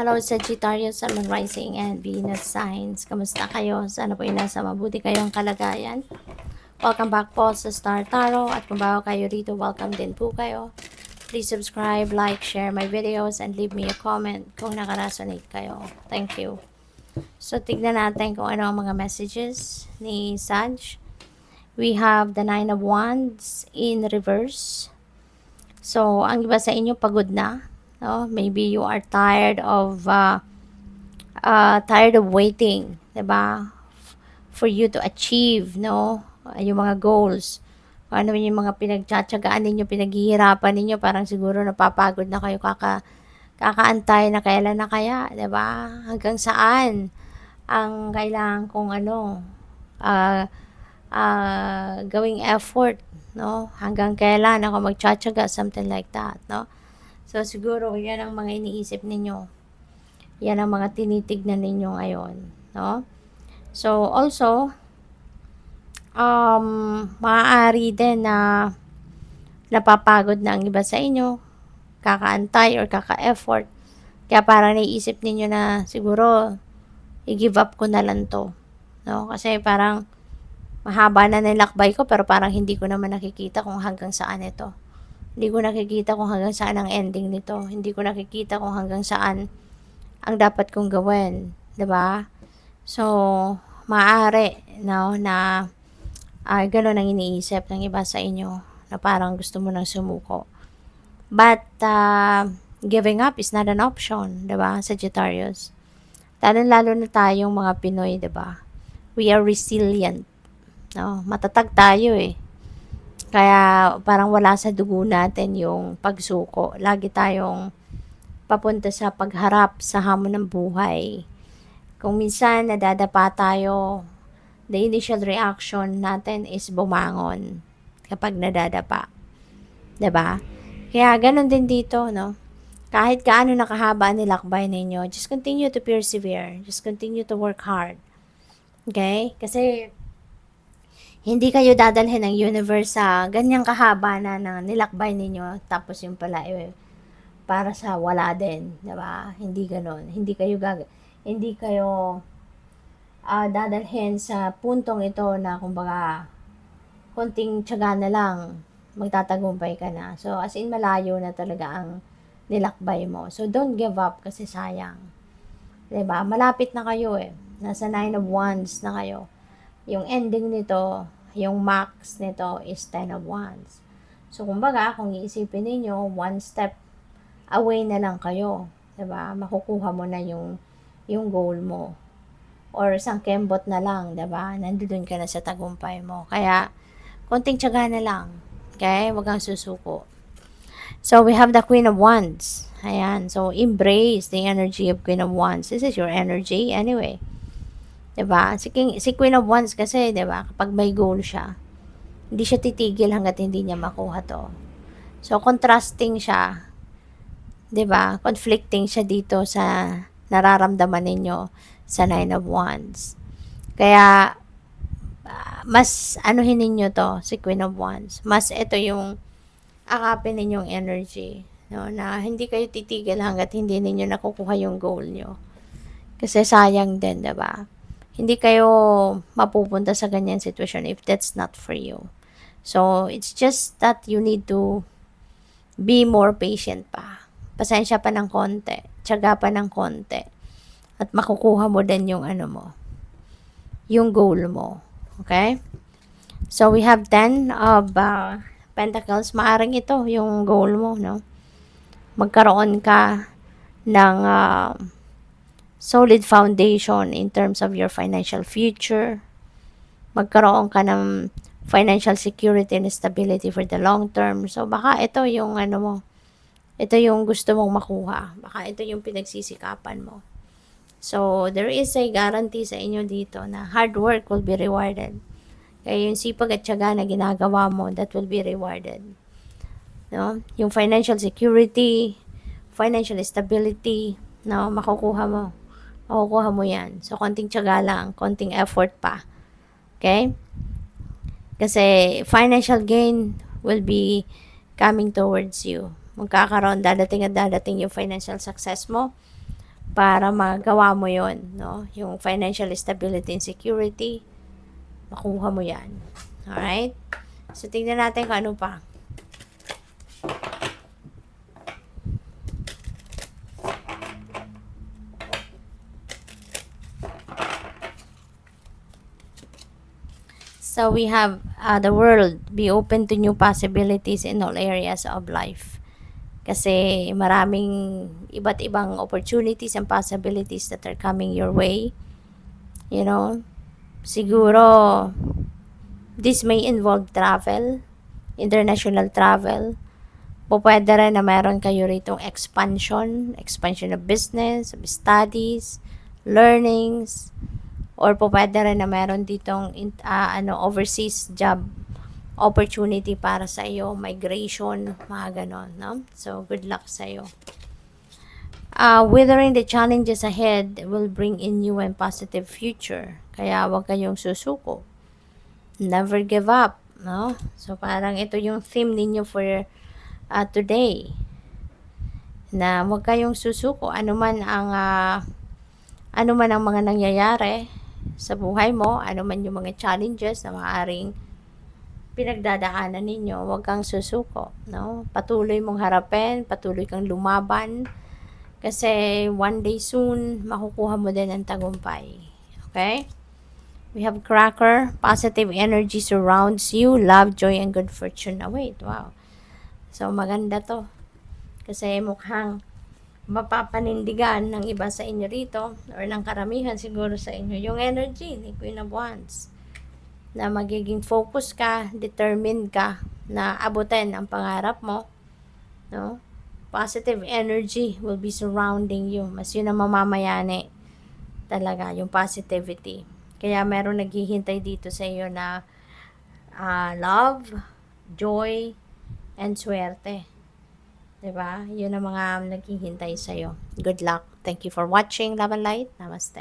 Hello Sagittarius, Sun, Moon, Rising, and Venus signs. Kamusta kayo? Sana po nasa mabuti kayong kalagayan. Welcome back po sa Star Tarot. At kung bago kayo rito, welcome din po kayo. Please subscribe, like, share my videos, and leave me a comment kung nakaresonate kayo. Thank you. So, tignan natin kung ano ang mga messages ni Sag. We have the Nine of Wands in reverse. So, ang iba sa inyo pagod na. No? Maybe you are tired of waiting, 'di ba? For you to achieve, no? Yung mga goals. Ano yung mga pinagtsatsagaan ninyo, pinaghihirapan ninyo, parang siguro napapagod na kayo kakaantay na kailan na kaya, 'di ba? Hanggang saan ang kailangan kong gawing effort, no? Hanggang kailan ako magtsatsaga, something like that, no? So siguro 'yan ang mga iniisip ninyo. Yan ang mga tinitignan ninyo ngayon, no? So, also, maaari din na napapagod na ang iba sa inyo, kakaantay or kaka-effort. Kaya parang naiisip ninyo na siguro, i-give up ko na lang to, no? Kasi parang mahaba na nilakbay ko pero parang hindi ko naman nakikita kung hanggang saan ito. Hindi ko nakikita kung hanggang saan ang ending nito. Hindi ko nakikita kung hanggang saan ang dapat kong gawin, 'di ba? So, maaari, no, na gano'n ang iniisip ng iba sa inyo na parang gusto mo nang sumuko. But giving up is not an option, 'di ba, Sagittarius? Lalo na tayong mga Pinoy, 'di ba? We are resilient, no? Matatag tayo eh. Kaya parang wala sa dugo natin yung pagsuko. Lagi tayong papunta sa pagharap sa hamon ng buhay. Kung minsan nadadapa tayo, the initial reaction natin is bumangon kapag nadadapa. 'Di ba? Kaya ganun din dito, no? Kahit gaano nakahaba ang nilakbay ninyo, just continue to persevere. Just continue to work hard. Okay? Kasi hindi kayo dadalhin ng universe sa ganyang kahaba na nilakbay ninyo, tapos yung pala para sa wala din, 'di ba? Hindi ganoon. Hindi kayo dadalhin sa puntong ito na kumbaga konting tiyaga na lang magtatagumpay ka na. So as in malayo na talaga ang nilakbay mo. So don't give up kasi sayang. 'Di ba? Malapit na kayo eh. Nasa 9 of Wands na kayo. Yung ending nito, yung max nito is 10 of Wands. So kumbaga kung iisipin niyo, one step away na lang kayo, 'di ba? Makukuha mo na yung goal mo. Or isang kembot na lang, 'di ba? Nandoon ka na sa tagumpay mo. Kaya konting tiyaga na lang. Okay? Huwag kang susuko. So we have the Queen of Wands. Ayan. So embrace the energy of Queen of Wands. This is your energy anyway. 'Di ba? Si Queen of Wands kasi, 'di ba? Kapag may goal siya, hindi siya titigil hangga't hindi niya makuha 'to. So contrasting siya, 'di ba? Conflicting siya dito sa nararamdaman ninyo sa Nine of Wands. Kaya mas anuhin ninyo to, si Queen of Wands. Mas ito yung akapin ninyong energy, no? Na hindi kayo titigil hangga't hindi ninyo nakukuha yung goal nyo. Kasi sayang din, 'di ba? Hindi kayo mapupunta sa ganyan sitwasyon if that's not for you. So, it's just that you need to be more patient pa. Pasensya pa ng konti, tiyaga pa ng konti, at makukuha mo din yung yung goal mo. Okay? So, we have 10 of Pentacles. Maaring ito yung goal mo, no? Magkaroon ka ng solid foundation in terms of your financial future. Magkaroon ka ng financial security and stability for the long term. So, baka ito yung mo, ito yung gusto mong makuha. Baka ito yung pinagsisikapan mo. So, there is a guarantee sa inyo dito na hard work will be rewarded. Kaya yung sipag at tiyaga na ginagawa mo, that will be rewarded. No? Yung financial security, financial stability, no, makukuha mo. Makukuha mo yan. So, konting tiyaga lang, konting effort pa. Okay? Kasi financial gain will be coming towards you. Magkakaroon, dadating at dadating yung financial success mo. para magawa mo yon, no? Yung financial stability and security, makuha mo yan. Alright? So, tingnan natin kung ano pa. So, we have the world. Be open to new possibilities in all areas of life. Kasi maraming iba't ibang opportunities and possibilities that are coming your way. You know, siguro, this may involve travel, international travel. Pwede rin na meron kayo rito expansion of business, of studies, learnings, or pwede rin na meron ditong overseas job opportunity para sa iyo, migration, mga ganon, no? So, good luck sa iyo. Weathering the challenges ahead will bring in new and positive future. Kaya huwag kayong susuko. Never give up, no? So, parang ito yung theme ninyo for today. Na huwag kayong susuko. Ano man ang mga nangyayari sa buhay mo, ano man yung mga challenges na maaaring pinagdadaanan ninyo, huwag kang susuko, no? Patuloy mong harapin, patuloy kang lumaban, kasi one day soon, makukuha mo din ang tagumpay. Okay? We have Cracker, positive energy surrounds you, love, joy, and good fortune await. Wow. So, maganda to. Kasi mukhang mapapanindigan ng iba sa inyo rito, or ng karamihan siguro sa inyo, yung energy ni Queen of Wands. Na magiging focus ka, determined ka na abutin ang pangarap mo, no? Positive energy will be surrounding you. Mas yun ang mamamayani talaga, yung positivity. Kaya meron naghihintay dito sa iyo na love, joy, and swerte. Diba? Yun ang mga naghihintay sa iyo. Good luck. Thank you for watching. Love and light. Namaste.